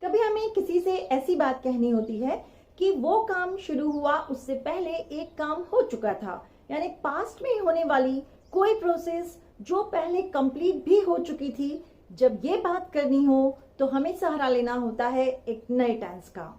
कभी हमें किसी से ऐसी बात कहनी होती है कि वो काम शुरू हुआ उससे पहले एक काम हो चुका था, यानी पास्ट में होने वाली कोई प्रोसेस जो पहले कंप्लीट भी हो चुकी थी। जब ये बात करनी हो तो हमें सहारा लेना होता है एक नए टेंस का।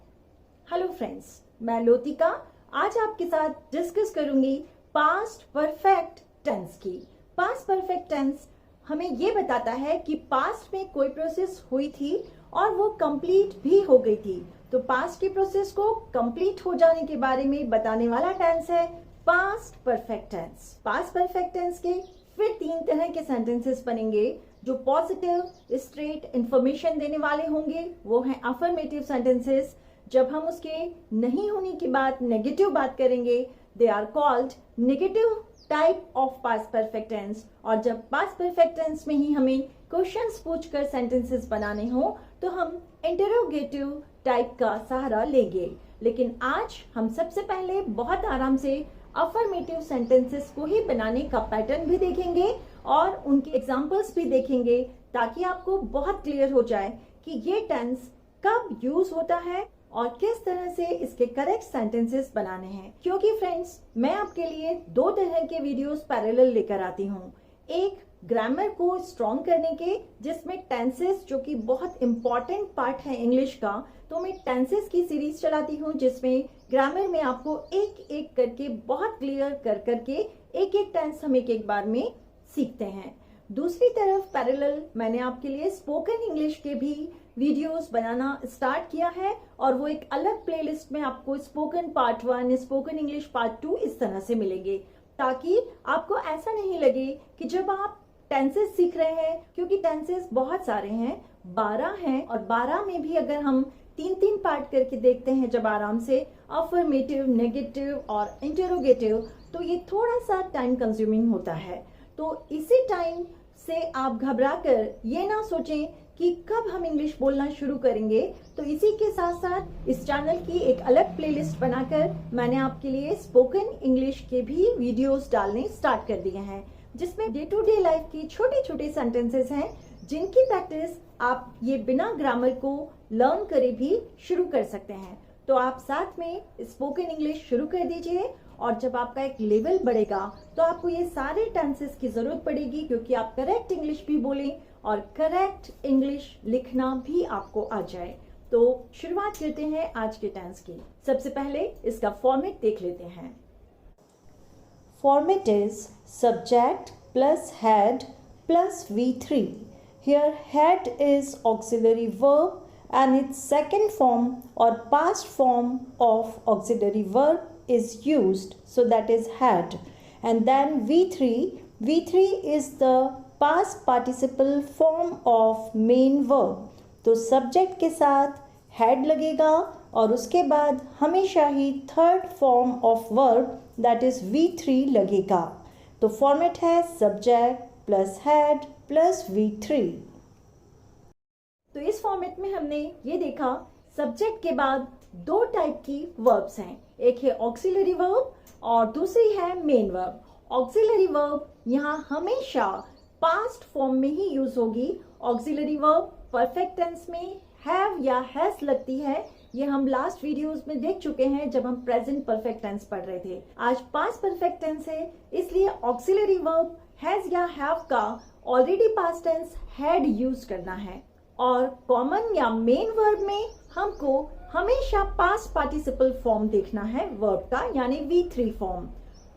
हेलो फ्रेंड्स, मैं लोतिका आज आपके साथ डिस्कस करूंगी पास्ट परफेक्ट टेंस की। पास्ट परफेक्ट टेंस हमें ये बताता है कि पास्ट में कोई प्रोसेस हुई थी और वो कंप्लीट भी हो गई थी, तो पास्ट की प्रोसेस को कंप्लीट हो जाने के बारे में बताने वाला टेंस है past perfect tense. Past perfect tense के फिर 3 तरह के सेंटेंसेस बनेंगे जो पॉजिटिव स्ट्रेट इंफॉर्मेशन देने वाले होंगे। वो हैं अफर्मेटिव सेंटेंसेस। जब हम उसके नहीं होने की बात नेगेटिव बात करेंगे, they are called negative type of past perfect tense. और जब पास्ट परफेक्ट टेंस में ही हमें क्वेश्चंस पूछकर सेंटेंसेस बनाने हो तो हम इंटरोगेटिव टाइप का सहारा लेंगे। लेकिन आज हम सबसे पहले बहुत आराम से अफर्मेटिव सेंटेंसेस को ही बनाने का पैटर्न भी देखेंगे और उनके एग्जांपल्स भी देखेंगे, ताकि आपको बहुत क्लियर हो जाए कि ये टेंस कब यूज होता है और किस तरह से इसके करेक्ट सेंटेंसेस बनाने हैं। क्योंकि फ्रेंड्स, मैं आपके लिए 2 तरह के वीडियोस पैरेलल लेकर आती हूँ। एक ग्रामर को स्ट्रॉन्ग करने के, जिसमें टेंसेस जो कि बहुत इंपॉर्टेंट पार्ट है इंग्लिश का, तो मैं टेंसेस की सीरीज चलाती हूँ जिसमें ग्रामर में आपको एक एक करके बहुत क्लियर कर करके एक एक टेंस हम एक बार में सीखते हैं। दूसरी तरफ पैरेलल मैंने आपके लिए स्पोकन इंग्लिश के भी वीडियोस बनाना स्टार्ट किया है और वो एक अलग प्लेलिस्ट में आपको spoken part 1, spoken English part 2 इस तरह से मिलेंगे, ताकि आपको ऐसा नहीं लगे कि जब आप टेंसेस सीख रहे हैं, क्योंकि टेंसेस बहुत सारे हैं, 12 हैं, और 12 में भी अगर हम 3-3 पार्ट करके देखते हैं जब आराम से, अफर्मेटिव, नेगेटिव और इंटरोगेटिव, तो ये थोड़ा सा टाइम कंज्यूमिंग होता है। तो इसी टाइम से आप घबरा कर ये ना सोचें कि कब हम इंग्लिश बोलना शुरू करेंगे। तो इसी के साथ साथ इस चैनल की एक अलग प्लेलिस्ट बनाकर मैंने आपके लिए स्पोकन इंग्लिश के भी वीडियोस डालने स्टार्ट कर दिए हैं, जिसमें डे टू डे लाइफ की छोटे छोटे सेंटेंसेस हैं, जिनकी प्रैक्टिस आप ये बिना ग्रामर को लर्न करे भी शुरू कर सकते हैं। तो आप साथ में स्पोकन इंग्लिश शुरू कर दीजिए, और जब आपका एक लेवल बढ़ेगा तो आपको ये सारे टेंसेस की जरूरत पड़ेगी, क्योंकि आप करेक्ट इंग्लिश भी बोलें और करेक्ट इंग्लिश लिखना भी आपको आ जाए। तो शुरुआत करते हैं आज के टेंस की। सबसे पहले इसका फॉर्मेट देख लेते हैं। Format is subject plus had plus V3. Here had is auxiliary verb and its second form or past form of auxiliary verb is used, so that is had. And then V3 is the past participle form of main verb. तो subject के साथ had लगेगा और उसके बाद हमेशा ही third form of verb that is V3 लगेगा। तो फॉर्मेट है subject plus had plus V3। तो इस फॉर्मेट में हमने ये देखा, सब्जेक्ट के बाद 2 टाइप की वर्ब्स हैं, एक है ऑक्सिलरी वर्ब और दूसरी है मेन वर्ब। ऑक्सिलरी वर्ब यहाँ हमेशा पास्ट फॉर्म में ही यूज होगी। ऑक्सिलरी वर्ब परफेक्ट टेंस में हैव या हैज लगती है, ये हम लास्ट वीडियोस में देख चुके हैं जब हम प्रेजेंट परफेक्ट टेंस पढ़ रहे थे। आज पास्ट परफेक्ट टेंस है, इसलिए ऑक्सिलरी वर्ब हैज या हैव का already past tense had use करना है। और कॉमन या मेन वर्ब में हमको हमेशा पास्ट पार्टिसिपल फॉर्म देखना है वर्ब का, यानी V3 फॉर्म।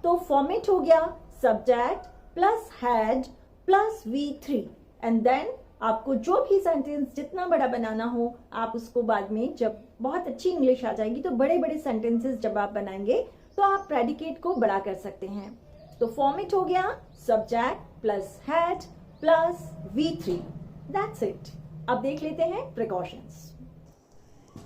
तो फॉर्मेट हो गया subject plus had plus V3, and then आपको जो भी सेंटेंस जितना बड़ा बनाना हो, आप उसको बाद में जब बहुत अच्छी इंग्लिश आ जाएगी तो बड़े बड़े सेंटेंसेस जब आप बनाएंगे तो आप प्रेडिकेट को बड़ा कर सकते हैं। तो फॉर्मेट हो गया subject plus had plus V3, that's it. अब देख लेते हैं प्रिकॉशंस।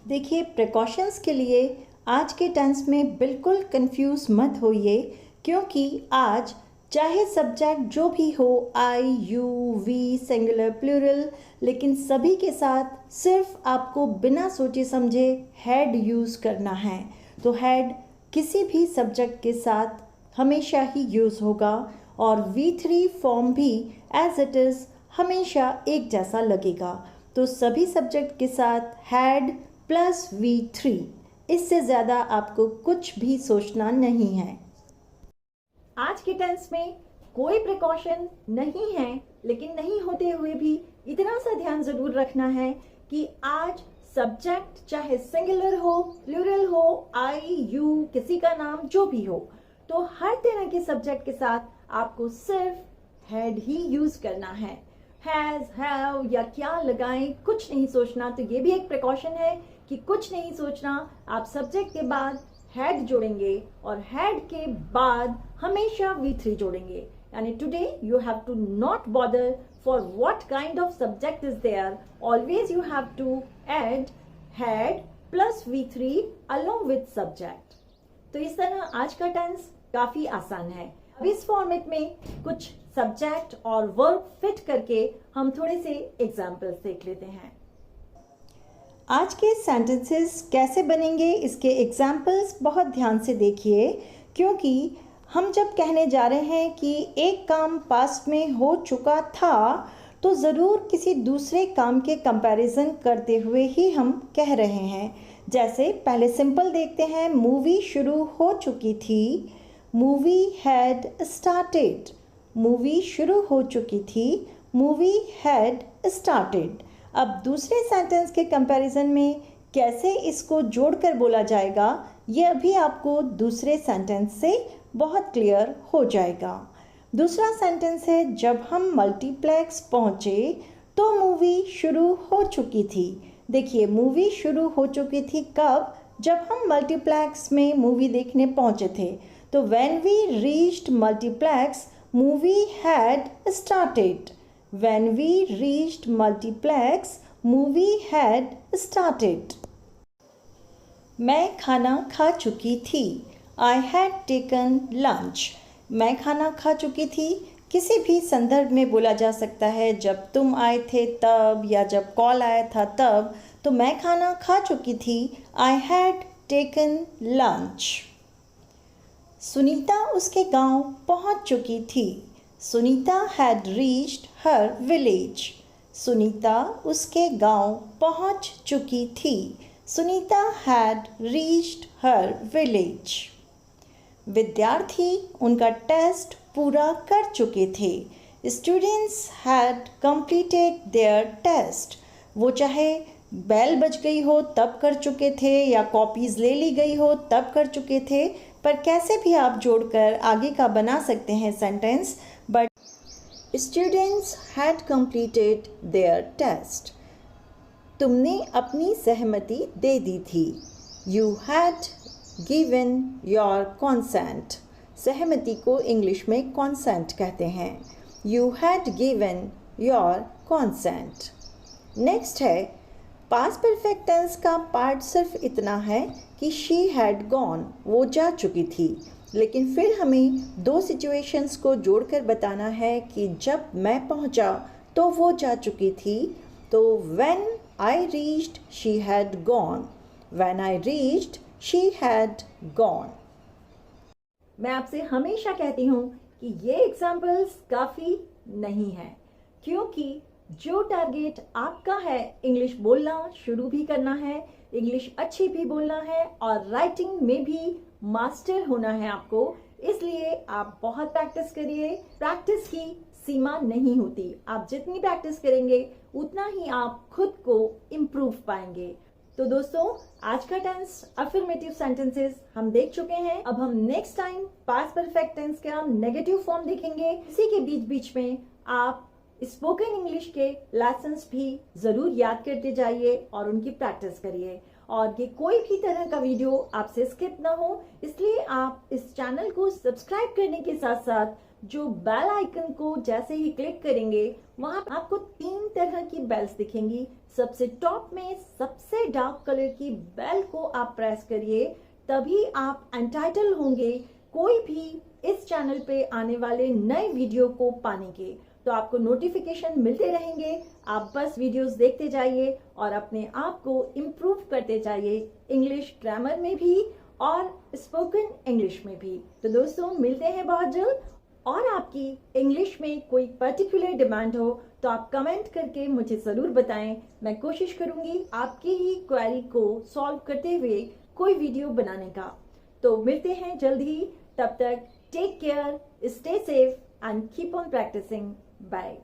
देखिए, प्रिकॉशंस के लिए आज के टेंस में बिल्कुल कंफ्यूज मत होइए, क्योंकि आज चाहे सब्जेक्ट जो भी हो, आई, यू, वी, सिंगुलर, प्लूरल, लेकिन सभी के साथ सिर्फ आपको बिना सोचे समझे हैड यूज़ करना है। तो हैड किसी भी सब्जेक्ट के साथ हमेशा ही यूज़ होगा और V3 फॉर्म भी एज इट इज़ हमेशा एक जैसा लगेगा। तो सभी सब्जेक्ट के साथ हैड प्लस V3, इससे ज़्यादा आपको कुछ भी सोचना नहीं है। आज के टेंस में कोई प्रिकॉशन नहीं है, लेकिन नहीं होते हुए भी इतना सा ध्यान जरूर रखना है कि आज सब्जेक्ट चाहे सिंगुलर हो, प्लूरल हो, आई, यू, किसी का नाम जो भी हो, तो हर तरह के सब्जेक्ट के साथ आपको सिर्फ हैड ही यूज करना है। हैज, हैव या क्या लगाएं कुछ नहीं सोचना। तो ये भी एक प्रिकॉशन है कि कुछ नहीं सोचना, आप सब्जेक्ट के बाद हैड जोड़ेंगे और हैड के बाद हमेशा V3 जोड़ेंगे। यानी today you have to not bother for what kind of subject is there, always you have to add had plus V3 along with subject. तो इस तरह आज का टेंस काफी आसान है। अब इस फॉर्मेट में कुछ सब्जेक्ट और वर्ब फिट करके हम थोड़े से एग्जाम्पल्स देख लेते हैं। आज के सेंटेंसेस कैसे बनेंगे, इसके एग्जाम्पल्स बहुत ध्यान से देखिए, क्योंकि हम जब कहने जा रहे हैं कि एक काम पास्ट में हो चुका था, तो ज़रूर किसी दूसरे काम के कंपैरिजन करते हुए ही हम कह रहे हैं। जैसे पहले सिंपल देखते हैं, मूवी शुरू हो चुकी थी, मूवी हैड स्टार्टेड। मूवी शुरू हो चुकी थी, मूवी हैड स्टार्टेड। अब दूसरे सेंटेंस के कंपैरिजन में कैसे इसको जोड़कर बोला जाएगा, ये अभी आपको दूसरे सेंटेंस से बहुत क्लियर हो जाएगा। दूसरा सेंटेंस है, जब हम मल्टीप्लेक्स पहुँचे तो मूवी शुरू हो चुकी थी। देखिए, मूवी शुरू हो चुकी थी कब? जब हम मल्टीप्लेक्स में मूवी देखने पहुँचे थे। तो when we reached multiplex, movie had started. When we reached multiplex, movie had started. मैं खाना खा चुकी थी, I had taken lunch. मैं खाना खा चुकी थी किसी भी संदर्भ में बोला जा सकता है, जब तुम आए थे तब या जब कॉल आया था तब। तो मैं खाना खा चुकी थी, I had taken lunch. Sunita उसके गांव पहुंच चुकी थी, Sunita had reached her village. Sunita उसके गांव पहुंच चुकी थी, Sunita had reached her village. विद्यार्थी उनका टेस्ट पूरा कर चुके थे, Students had completed their test. वो चाहे बेल बज गई हो तब कर चुके थे या कॉपीज ले ली गई हो तब कर चुके थे, पर कैसे भी आप जोड़कर आगे का बना सकते हैं sentence. But students had completed their test. तुमने अपनी सहमति दे दी थी, you had given your consent. सहमति को इंग्लिश में कॉन्सेंट कहते हैं, you had given your consent. Next है, पास्ट परफेक्ट टेंस का पार्ट सिर्फ इतना है कि शी हैड गॉन, वो जा चुकी थी, लेकिन फिर हमें दो सिचुएशंस को जोड़कर बताना है कि जब मैं पहुंचा तो वो जा चुकी थी। तो when I reached she had gone, when I reached she had gone. मैं आपसे हमेशा कहती हूँ कि ये एग्जाम्पल्स काफ़ी नहीं है, क्योंकि जो टारगेट आपका है इंग्लिश बोलना शुरू भी करना है, इंग्लिश अच्छी भी बोलना है और राइटिंग में भी मास्टर होना है आपको। इसलिए आप बहुत प्रैक्टिस करिए। प्रैक्टिस की सीमा नहीं होती, आप जितनी प्रैक्टिस करेंगे उतना ही आप खुद को इम्प्रूव पाएंगे। तो दोस्तों, आज का टेंस अफर्मेटिव सेंटेंसेस हम देख चुके हैं। अब हम next time past perfect tense का नेगेटिव फॉर्म देखेंगे। इसी के बीच बीच में आप स्पोकन इंग्लिश के लेसन्स भी जरूर याद करते जाइए और उनकी प्रैक्टिस करिए। और ये कोई भी तरह का वीडियो आपसे स्किप ना हो, इसलिए आप इस चैनल को सब्सक्राइब करने के साथ साथ जो बेल आइकन को जैसे ही क्लिक करेंगे वहां आपको 3 तरह की बेल्स दिखेंगी। सबसे टॉप में सबसे डार्क कलर की बेल को आप प्रेस करिए, तभी आप एंटाइटल होंगे कोई भी इस चैनल पे आने वाले नए वीडियो को पाने के। तो आपको नोटिफिकेशन मिलते रहेंगे, आप बस वीडियोस देखते जाइए और अपने आप को इम्प्रूव करते जाइए, इंग्लिश ग्रामर में भी और स्पोकन इंग्लिश में भी। तो दोस्तों, मिलते हैं बहुत जल्द। और आपकी इंग्लिश में कोई पर्टिकुलर डिमांड हो तो आप कमेंट करके मुझे ज़रूर बताएं। मैं कोशिश करूंगी आपकी ही क्वेरी को सॉल्व करते हुए कोई वीडियो बनाने का। तो मिलते हैं जल्द ही, तब तक take care, stay safe and keep on practising. Bye.